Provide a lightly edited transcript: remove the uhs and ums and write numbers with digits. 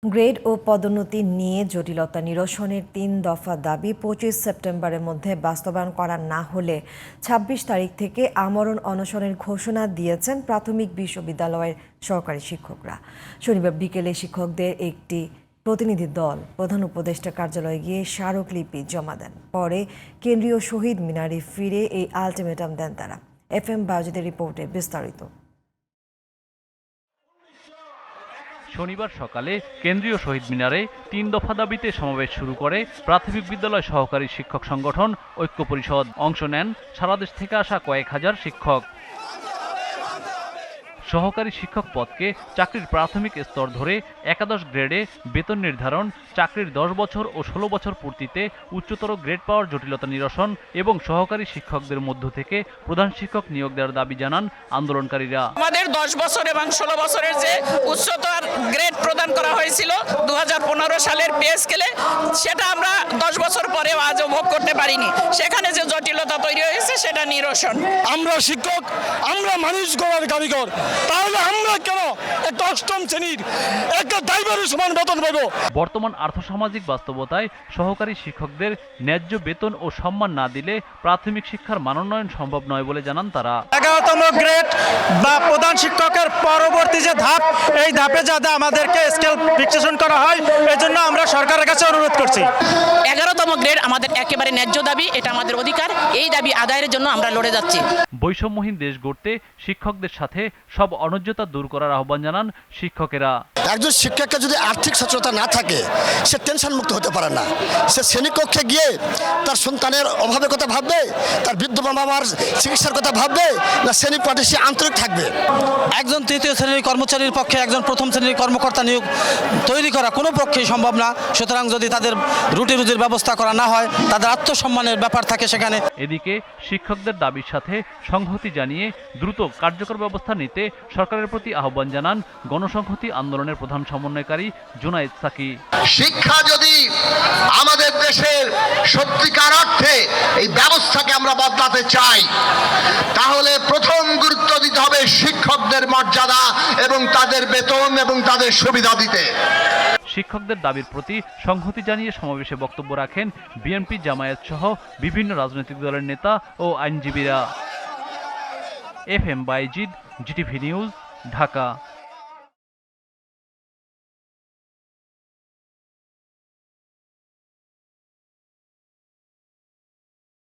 Grade ও পদোন্নতি নিয়ে জটিলতা নিরসনের ৩ দফা দাবি ২৫ সেপ্টেম্বরের মধ্যে বাস্তবায়ন করা না হলে ২৬ তারিখ থেকে আমরণ অনশনের ঘোষণা দিয়েছেন প্রাথমিক বিশ্ববিদ্যালয়ের সহকারী শিক্ষকরা। শনিবার বিকেলে শিক্ষকদের একটি প্রতিনিধি দল প্রধান উপদেষ্টা কার্যালয়ে গিয়ে স্মারকলিপি জমা দেন। পরে কেন্দ্রীয় শহীদ মিনারে ফিরে এই আলটিমেটাম দেন তারা। FM বায়োজিতের রিপোর্টে বিস্তারিত। শনিবার সকালে কেন্দ্রীয় শহীদ মিনারে ৩ দফা দাবিতে সমাবেশ শুরু করে প্রাথমিক বিদ্যালয় সহকারী শিক্ষক সংগঠন ঐক্য পরিষদ। অংশ নেন সারা দেশ থেকে আসা কয়েক হাজার শিক্ষক। সহকারী শিক্ষক পদকে চাকরির প্রাথমিক স্তর ধরে একাদশ গ্রেডে বেতন নির্ধারণ, চাকরির ১০ বছর ও ১৬ বছর পূর্তিতে উচ্চতর গ্রেড পাওয়ার জটিলতা নিরসন এবং সহকারী শিক্ষকদের মধ্য থেকে প্রধান শিক্ষক নিয়োগ দেওয়ার দাবি জানান আন্দোলনকারীরা। আমাদের ১০ বছর এবং ১৬ বছরের যে উচ্চতর গ্রেড প্রদান করা হয়েছিল ২০১৫ সালের পে স্কেলে, সেটা আমরা ১০ বছর পরেও আজও ভোগ করতে পারিনি। সেখানে যে জটিলতা তৈরি হয়েছে সেটা নিরসন। আমরা শিক্ষক, আমরা মানুষ গড়ার কারিগর, তাহলে আমরা কেন একটা অষ্টম শ্রেণীর একটা ড্রাইভারের সমান বেতন পাবো? বর্তমান আর্থসামাজিক বাস্তবতায় সহকারী শিক্ষকদের ন্যায্য বেতন ও সম্মান না দিলে প্রাথমিক শিক্ষার মানোন্নয়ন সম্ভব নয় বলে জানান তারা। ১১তম গ্রেড বা প্রধান শিক্ষকের পরবর্তী যে ধাপ, এই ধাপে যাতে আমাদেরকে স্কেল ফিক্সেশন করা হয়, এজন্য আমরা সরকারের কাছে অনুরোধ করছি। ১১তম গ্রেড আমাদের একেবারে ন্যায্য দাবি, এটা আমাদের অধিকার। এই দাবি আদায়ের জন্য আমরা লড়ে যাচ্ছি। বৈষম্যহীন দেশ গড়তে শিক্ষকদের সাথে সব অন্যায্যতা দূর করার আহ্বান জানান শিক্ষকেরা। একজন শিক্ষককে যদি আর্থিক সচ্ছলতা না থাকে, সে টেনশন মুক্ত হতে পারে না। সে শ্রেণীকক্ষে গিয়ে তার সন্তানের অভাবের কথা ভাববে, তার বৃদ্ধ বাবা মার চিকিৎসার কথা ভাববে, না শ্রেণী পাঠে সে আন্তরিক থাকবে। একজন তৃতীয় শ্রেণীর কর্মচারীর পক্ষে একজন প্রথম শ্রেণীর কর্মকর্তা নিয়োগ তৈরি করা কোনো পক্ষেই সম্ভব না। সুতরাং যদি তাদের রুটি রুজির ব্যবস্থা করা না হয়, তাদের আত্মসম্মানের ব্যাপার থাকে সেখানে। এদিকে শিক্ষকদের দাবির সাথে সংহতি জানিয়ে দ্রুত কার্যকর ব্যবস্থা নিতে সরকারের প্রতি আহ্বান জানান গণসংহতি আন্দোলনের প্রধান সমন্বয়কারী জুনায়েদ সাকি। শিক্ষা যদি আমাদের দেশের সত্যিকার অর্থে এই ব্যবস্থাকে আমরা বদলাতে চাই, তাহলে প্রথম গুরুত্ব দিতে হবে শিক্ষকদের মর্যাদা এবং তাদের বেতন এবং তাদের সুবিধা দিতে। শিক্ষকদের দাবির প্রতি সংহতি জানিয়ে সমাবেশে বক্তব্য রাখেন বিএনপি, জামায়াত সহ বিভিন্ন রাজনৈতিক দলের নেতা ও আইনজীবীরা। FM বায়োজিত, GTV news, Dhaka.